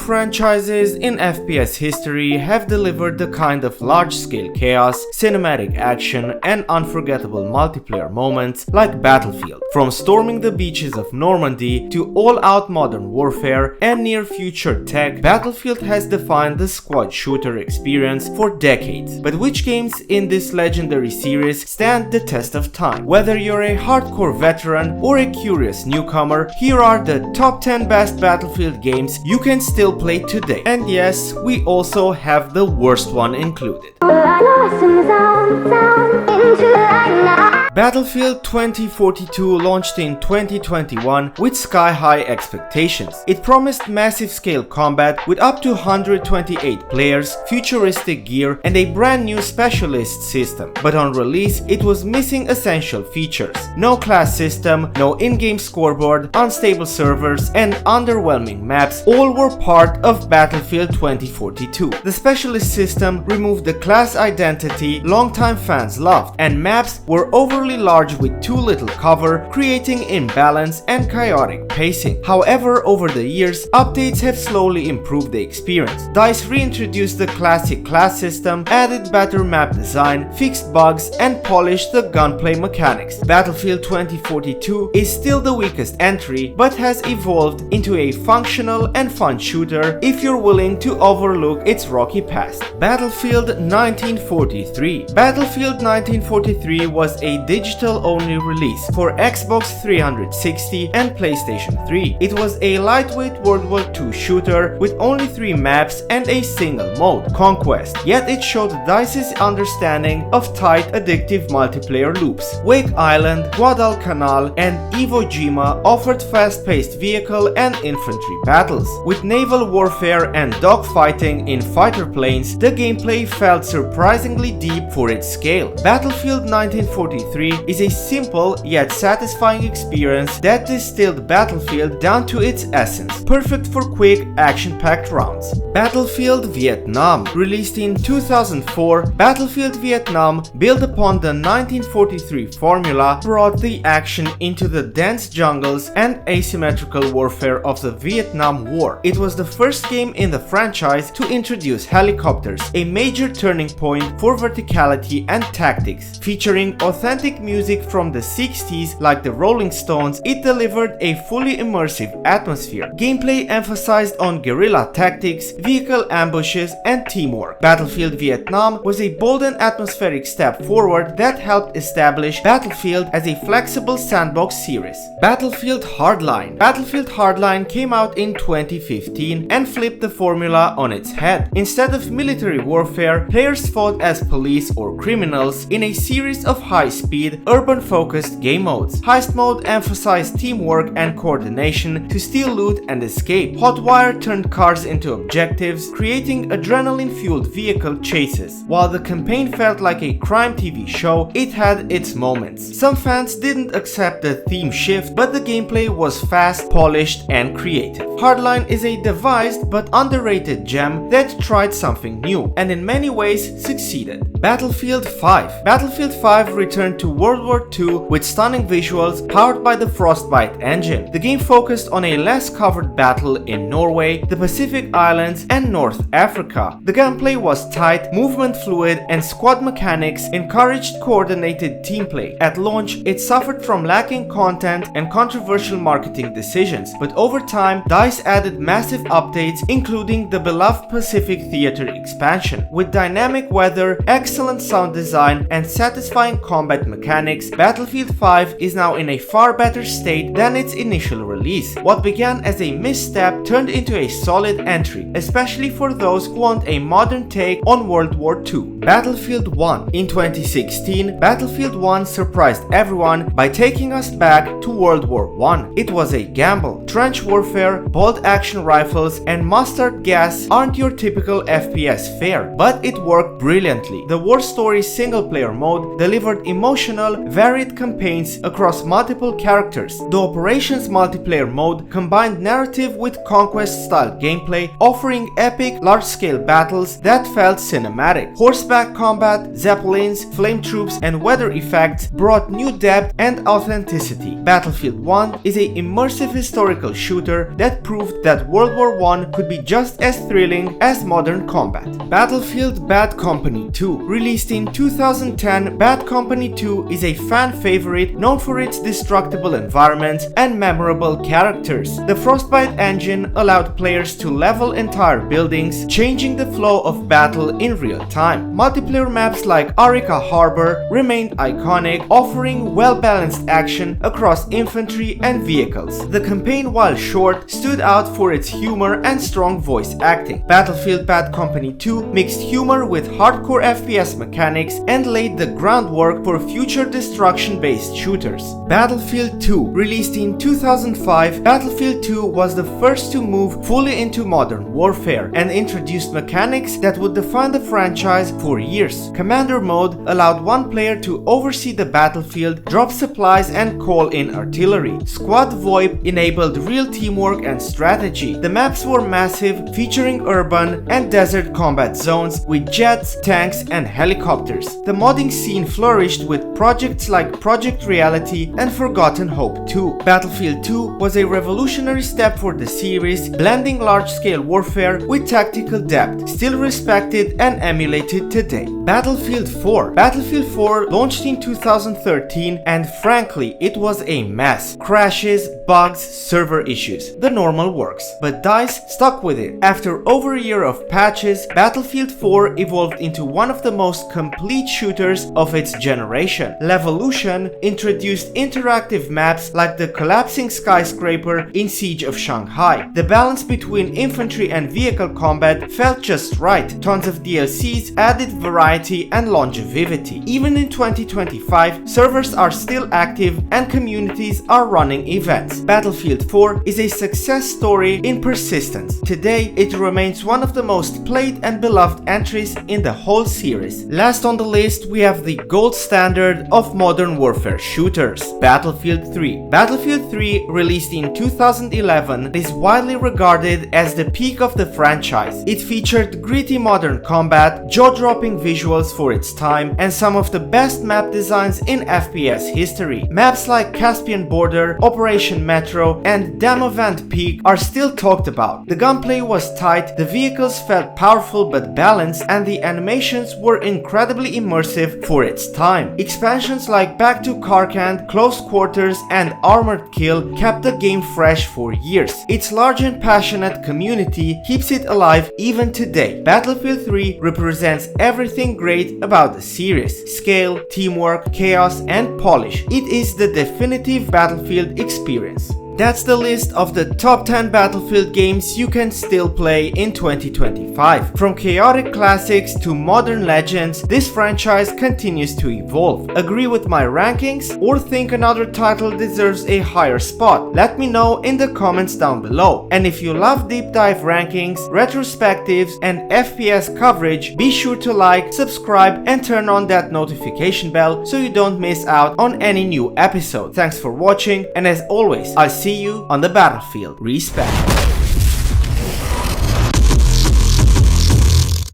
franchises in FPS history have delivered the kind of large-scale chaos, cinematic action, and unforgettable multiplayer moments like Battlefield. From storming the beaches of Normandy to all-out modern warfare and near-future tech, Battlefield has defined the squad shooter experience for decades. But which games in this legendary series stand the test of time? Whether you're a hardcore veteran or a curious newcomer, here are the top 10 best Battlefield games you can still play today. And yes, we also have the worst one included. Battlefield 2042 launched in 2021 with sky-high expectations. It promised massive-scale combat with up to 128 players, futuristic gear, and a brand new specialist system. But on release, it was missing essential features. No class system, no in-game scoreboard, unstable servers, and underwhelming maps all were part of Battlefield 2042. The specialist system removed the class identity longtime fans loved, and maps were overly large with too little cover, creating imbalance and chaotic pacing. However, over the years, updates have slowly improved the experience. DICE reintroduced the classic class system, added better map design, fixed bugs, and polished the gunplay mechanics. Battlefield 2042 is still the weakest entry, but has evolved into a functional and fun shooter if you're willing to overlook its rocky past. Battlefield 1943. Battlefield 1943 was a digital-only release for Xbox 360 and PlayStation 3. It was a lightweight World War II shooter with only 3 maps and a single mode, Conquest, yet it showed DICE's understanding of tight, addictive multiplayer loops. Wake Island, Guadalcanal, and Iwo Jima offered fast-paced vehicle and infantry battles. With naval warfare and dogfighting in fighter planes, the gameplay felt surprisingly deep for its scale. Battlefield 1943 is a simple yet satisfying experience that distilled Battlefield down to its essence, perfect for quick, action-packed rounds. Battlefield Vietnam. Released in 2004, Battlefield Vietnam, built upon the 1943 formula, brought the action into the dense jungles and asymmetrical warfare of the Vietnam War. It was the first game in the franchise to introduce helicopters, a major turning point for verticality and tactics. Featuring authentic music from the 60s like the Rolling Stones, it delivered a fully immersive atmosphere. Gameplay emphasized on guerrilla tactics, vehicle ambushes, and teamwork. Battlefield Vietnam was a bold and atmospheric step forward that helped establish Battlefield as a flexible sandbox series. Battlefield Hardline. Battlefield Hardline came out in 2015 and flipped the formula on its head. Instead of military warfare, players fought as police or criminals in a series of high-speed, urban-focused game modes. Heist mode emphasized teamwork and coordination to steal loot and escape. Hotwire turned cars into objectives, creating adrenaline-fueled vehicle chases. While the campaign felt like a crime TV show, it had its moments. Some fans didn't accept the theme shift, but the gameplay was fast, polished, and creative. Hardline is a devised but underrated gem that tried something new, and in many ways succeeded. Battlefield 5. Battlefield 5 returned to World War II with stunning visuals powered by the Frostbite engine. The game focused on a less covered battle in Norway, the Pacific Islands, and North Africa. The gameplay was tight, movement fluid, and squad mechanics encouraged coordinated team play. At launch, it suffered from lacking content and controversial marketing decisions, but over time, DICE added massive updates, including the beloved Pacific Theater expansion. With dynamic weather, excellent sound design, and satisfying combat mechanics, Battlefield 5 is now in a far better state than its initial release. What began as a misstep turned into a solid entry, especially for those who want a modern take on World War II. Battlefield 1. In 2016, Battlefield 1 surprised everyone by taking us back to World War I. It was a gamble. Trench warfare, bolt action rifles, and mustard gas aren't your typical FPS fare, but it worked brilliantly. The War Story single-player mode delivered emotional, varied campaigns across multiple characters. The Operations multiplayer mode combined narrative with conquest-style gameplay, offering epic, large-scale battles that felt cinematic. Horseback horseback combat, zeppelins, flame troops, and weather effects brought new depth and authenticity. Battlefield 1 is an immersive historical shooter that proved that World War I could be just as thrilling as modern combat. Battlefield Bad Company 2. Released in 2010, Bad Company 2 is a fan favorite known for its destructible environments and memorable characters. The Frostbite engine allowed players to level entire buildings, changing the flow of battle in real time. Multiplayer maps like Arica Harbor remained iconic, offering well-balanced action across infantry and vehicles. The campaign, while short, stood out for its humor and strong voice acting. Battlefield Bad Company 2 mixed humor with hardcore FPS mechanics and laid the groundwork for future destruction-based shooters. Battlefield 2. Released in 2005, Battlefield 2 was the first to move fully into modern warfare and introduced mechanics that would define the franchise for years. Commander mode allowed one player to oversee the battlefield, drop supplies, and call in artillery. Squad VoIP enabled real teamwork and strategy. The maps were massive, featuring urban and desert combat zones with jets, tanks, and helicopters. The modding scene flourished with projects like Project Reality and Forgotten Hope 2. Battlefield 2 was a revolutionary step for the series, blending large-scale warfare with tactical depth, still respected and emulated today. Battlefield 4. Battlefield 4 launched in 2013, and frankly, it was a mess. Crashes, bugs, server issues, the normal works. But DICE stuck with it. After over a year of patches, Battlefield 4 evolved into one of the most complete shooters of its generation. Levolution introduced interactive maps like the collapsing skyscraper in Siege of Shanghai. The balance between infantry and vehicle combat felt just right. Tons of DLCs added variety and longevity. Even in 2025, servers are still active and communities are running events. Battlefield 4 is a success story in persistence. Today, it remains one of the most played and beloved entries in the whole series. Last on the list, we have the gold standard of modern warfare shooters, Battlefield 3. Battlefield 3, released in 2011, is widely regarded as the peak of the franchise. It featured gritty modern combat, jaw-dropping visuals for its time, and some of the best map designs in FPS history. Maps like Caspian Border, Operation Metro, and Damavand Peak are still talked about. The gunplay was tight, the vehicles felt powerful but balanced, and the animations were incredibly immersive for its time. Expansions like Back to Karkand, Close Quarters, and Armored Kill kept the game fresh for years. Its large and passionate community keeps it alive even today. Battlefield 3 represents everything great about the series: scale, teamwork, chaos, and polish. It is the definitive Battlefield experience. That's the list of the top 10 Battlefield games you can still play in 2025. From chaotic classics to modern legends, this franchise continues to evolve. Agree with my rankings or think another title deserves a higher spot? Let me know in the comments down below. And if you love deep dive rankings, retrospectives, and FPS coverage, be sure to like, subscribe, and turn on that notification bell so you don't miss out on any new episode. Thanks for watching, and as always, I'll see you on the battlefield. Respect.